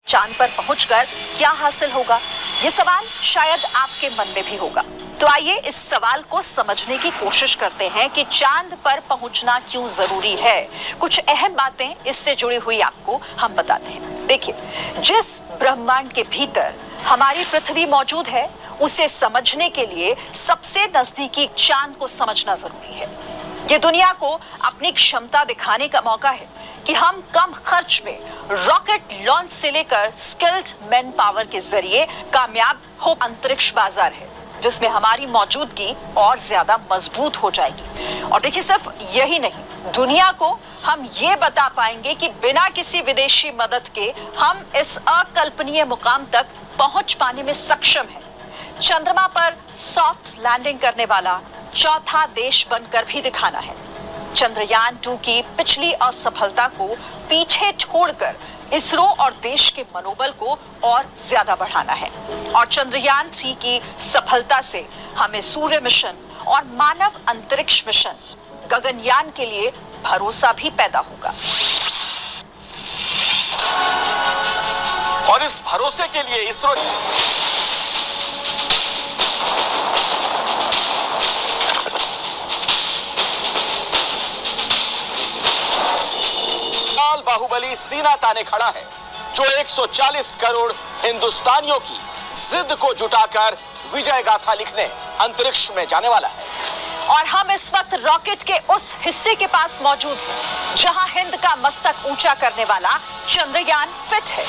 चांद पर पहुंचकर क्या हासिल होगा, ये सवाल शायद आपके मन में भी होगा। तो आइए इस सवाल को समझने की कोशिश करते हैं कि चांद पर पहुंचना क्यों जरूरी है। कुछ अहम बातें इससे जुड़ी हुई आपको हम बताते हैं। देखिए, जिस ब्रह्मांड के भीतर हमारी पृथ्वी मौजूद है, उसे समझने के लिए सबसे नजदीकी चांद को समझना जरूरी है। ये दुनिया को अपनी क्षमता दिखाने का मौका है कि हम कम खर्च में रॉकेट लॉन्च से लेकर स्किल्ड मैन पावर के जरिए कामयाब हो अंतरिक्ष बाजार है, जिसमें हमारी मौजूदगी और ज्यादा मजबूत हो जाएगी। और देखिए, सिर्फ यही नहीं, दुनिया को हम ये बता पाएंगे कि बिना किसी विदेशी मदद के हम इस अकल्पनीय मुकाम तक पहुंच पाने में सक्षम हैं। चंद्रमा पर सॉफ्ट लैंडिंग करने वाला चौथा देश बनकर भी दिखाना है। चंद्रयान 2 की पिछली असफलता को पीछे छोड़कर इसरो और देश के मनोबल को और ज्यादा बढ़ाना है। और चंद्रयान 3 की सफलता से हमें सूर्य मिशन और मानव अंतरिक्ष मिशन गगनयान के लिए भरोसा भी पैदा होगा। और इस भरोसे के लिए इसरो बाहुबली सीना ताने खड़ा है, जो 140 करोड़ हिंदुस्तानियों की जिद को जुटाकर विजय गाथा लिखने अंतरिक्ष में जाने वाला है। और हम इस वक्त रॉकेट के उस हिस्से के पास मौजूद हैं जहां हिंद का मस्तक ऊंचा करने वाला चंद्रयान फिट है।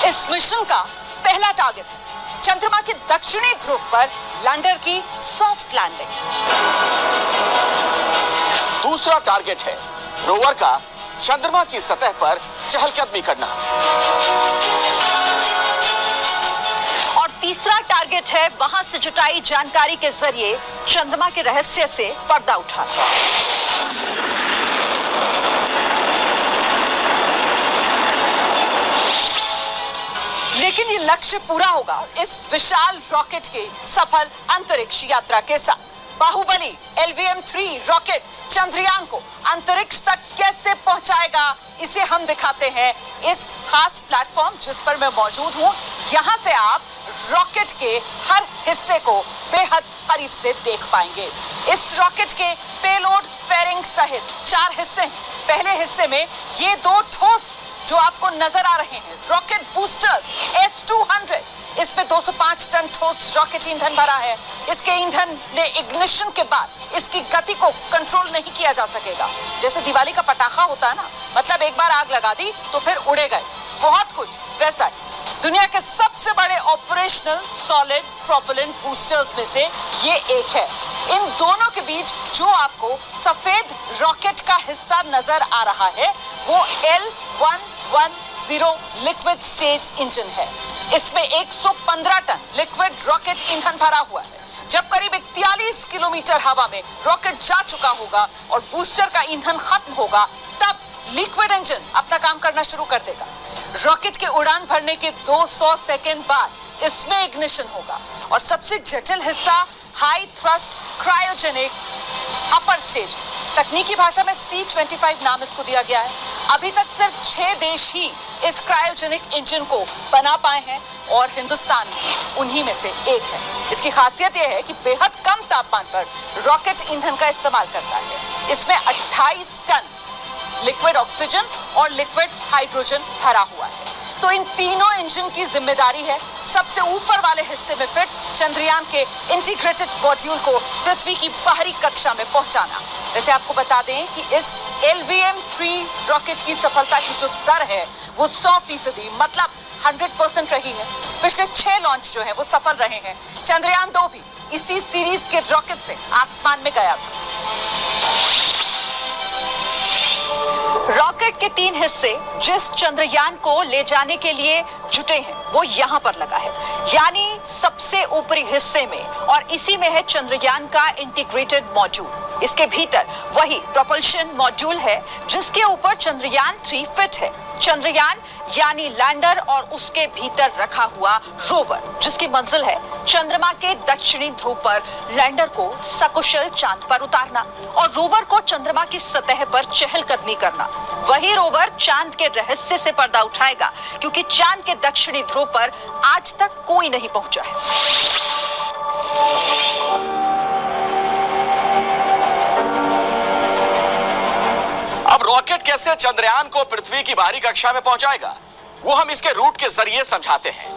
इस मिशन का पहला टारगेट है चंद्रमा के दक्षिणी ध्रुव पर लैंडर की सॉफ्ट लैंडिंग। दूसरा टारगेट है रोवर का चंद्रमा की सतह पर चहलकदमी करना। और तीसरा टारगेट है वहां से जुटाई जानकारी के जरिए चंद्रमा के रहस्य से पर्दा उठाना। लेकिन ये लक्ष्य पूरा होगा इस विशाल रॉकेट के सफल अंतरिक्ष यात्रा के साथ। बाहुबली LVM-3 रॉकेट चंद्रयान को अंतरिक्ष तक कैसे पहुंचाएगा, इसे हम दिखाते हैं इस खास प्लेटफॉर्म जिस पर मैं मौजूद हूं। यहां से आप रॉकेट के हर हिस्से को बेहद करीब से देख पाएंगे। इस रॉकेट के पेलोड फेयरिंग सहित 4 हिस्से हैं। पहले हिस्से में ये 2 ठोस जो आपको नजर आ रहे हैं रॉकेट बूस्टर्स S-200, इसमें 205 टन ठोस रॉकेट ईंधन भरा है। इसके ईंधन ने इग्निशन के बाद इसकी गति को कंट्रोल नहीं किया जा सकेगा। जैसे दिवाली का पटाखा होता है ना, मतलब एक बार आग लगा दी तो फिर उड़े गए, बहुत कुछ वैसा है। दुनिया के सबसे बड़े ऑपरेशनल सॉलिड प्रोपेलेंट बूस्टर्स में से ये एक है। इन दोनों के बीच जो आपको सफेद रॉकेट का हिस्सा नजर आ रहा है वो L110 लिक्विड स्टेज इंजन है। इसमें 115 टन लिक्विड रॉकेट ईंधन भरा हुआ है। जब करीब 41 किलोमीटर हवा में रॉकेट जा चुका होगा और बूस्टर का ईंधन खत्म होगा, तब लिक्विड इंजन अपना काम करना शुरू कर देगा। रॉकेट के उड़ान भरने के 200 सेकेंड बाद इसमें इग्निशन होगा। और सबसे जटिल हिस्सा high thrust cryogenic upper stage, तकनीकी भाषा में C-25 नाम इसको दिया गया है। अभी तक सिर्फ 6 देश ही इस क्रायोजेनिक इंजन को बना पाए हैं और हिंदुस्तान उन्हीं में से एक है। इसकी खासियत यह है कि बेहद कम तापमान पर रॉकेट ईंधन का इस्तेमाल करता है। इसमें 28 टन लिक्विड ऑक्सीजन और लिक्विड हाइड्रोजन भरा हुआ है। तो इन तीनों इंजन की जिम्मेदारी है सबसे ऊपर वाले हिस्से में फिट चंद्रयान के इंटीग्रेटेड मॉड्यूल को पृथ्वी की बाहरी कक्षा में पहुंचाना। वैसे आपको बता दें कि इस LVM-3 रॉकेट की सफलता की जो दर है वो 100% मतलब 100% रही है। पिछले 6 लॉन्च जो है वो सफल रहे हैं। चंद्रयान 2 भी इसी सीरीज के रॉकेट से आसमान में गया था। रॉकेट के 3 हिस्से जिस चंद्रयान को ले जाने के लिए जुटे हैं वो यहाँ पर लगा है, यानी सबसे ऊपरी हिस्से में, और इसी में है चंद्रयान का इंटीग्रेटेड मॉड्यूल। इसके भीतर वही प्रोपल्शन मॉड्यूल है जिसके ऊपर चंद्रयान 3 फिट है। चंद्रयान यानी लैंडर और उसके भीतर रखा हुआ रोवर, जिसकी मंजिल है चंद्रमा के दक्षिणी ध्रुव पर लैंडर को सकुशल चांद पर उतारना और रोवर को चंद्रमा की सतह पर चहलकदमी करना। वही रोवर चांद के रहस्य से पर्दा उठाएगा, क्योंकि चांद के दक्षिणी ध्रुव पर आज तक कोई नहीं पहुंचा है। अब रॉकेट कैसे चंद्रयान को पृथ्वी की बाहरी कक्षा में पहुंचाएगा, वो हम इसके रूट के जरिए समझाते हैं।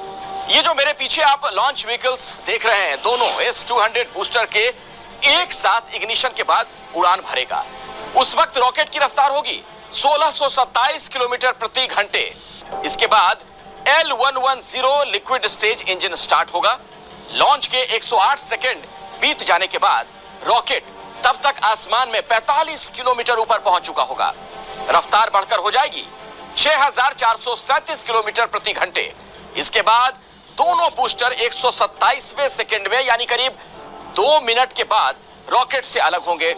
ये जो मेरे पीछे आप लॉन्च व्हीकल्स देख रहे हैं, दोनों S-200 बूस्टर के एक साथ इग्निशन के बाद उड़ान भरेगा। उस वक्त रॉकेट की रफ्तार होगी 1627 किलोमीटर प्रति घंटे। इसके बाद L110 liquid stage engine start होगा। लॉन्च के 108 सेकेंड बीत जाने के बाद रॉकेट तब तक आसमान में 45 किलोमीटर ऊपर पहुंच चुका होगा। रफ्तार बढ़कर हो जाएगी 6437 किलोमीटर प्रति घंटे। इसके बाद दोनों बूस्टर 127वें सेकंड में यानी करीब 2 मिनट के बाद रॉकेट से अलग होंगे।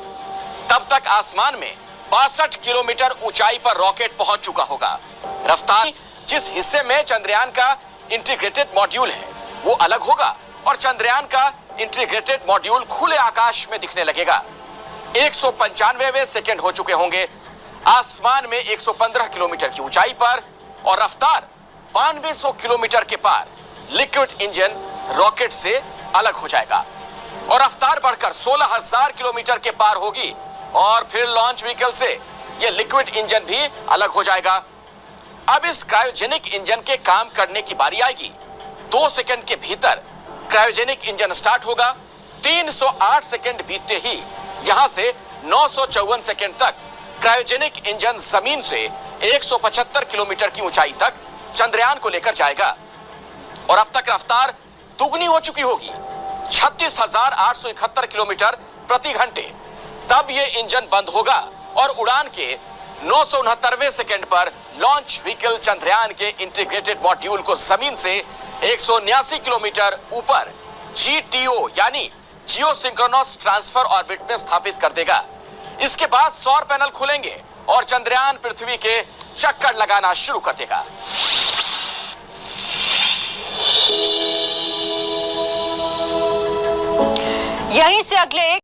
तब तक आसमान में 62 किलोमीटर ऊंचाई पर रॉकेट पहुंच चुका होगा। रफ्तार जिस हिस्से में चंद्रयान का इंटीग्रेटेड मॉड्यूल है वो अलग होगा और चंद्रयान का इंटीग्रेटेड मॉड्यूल खुले आकाश में दिखने लगेगा। 195वें सेकंड हो चुके होंगे आसमान में 115 किलोमीटर की ऊंचाई पर और रफ्तार 9200 किलोमीटर के पार लिक्विड इंजन रॉकेट से अलग हो जाएगा और रफ्तार बढ़कर 16000 किलोमीटर के पार होगी और फिर लॉन्च व्हीकल से यह लिक्विड इंजन भी अलग हो जाएगा। अब इस क्रायोजेनिक इंजन के काम करने की बारी आएगी। 2 सेकंड के भीतर क्रायोजेनिक इंजन स्टार्ट होगा। 308 सेकंड बीतते ही यहां से 954 सेकंड तक क्रायोजेनिक इंजन जमीन से 175 किलोमीटर की ऊंचाई तक चंद्रयान को लेकर जाएगा और अब तक रफ्तार दुगनी हो चुकी होगी 36,871 किलोमीटर प्रति घंटे। तब यह इंजन बंद होगा और उड़ान के 969वें सेकंड पर लॉन्च व्हीकल चंद्रयान के इंटीग्रेटेड मॉड्यूल को जमीन से 179 किलोमीटर ऊपर GTO यानी जियो सिंक्रोनस ट्रांसफर ऑर्बिट में स्थापित कर देगा। इसके बाद सौर पैनल खुलेंगे और चंद्रयान पृथ्वी के चक्कर लगाना शुरू कर देगा। यहीं से अगले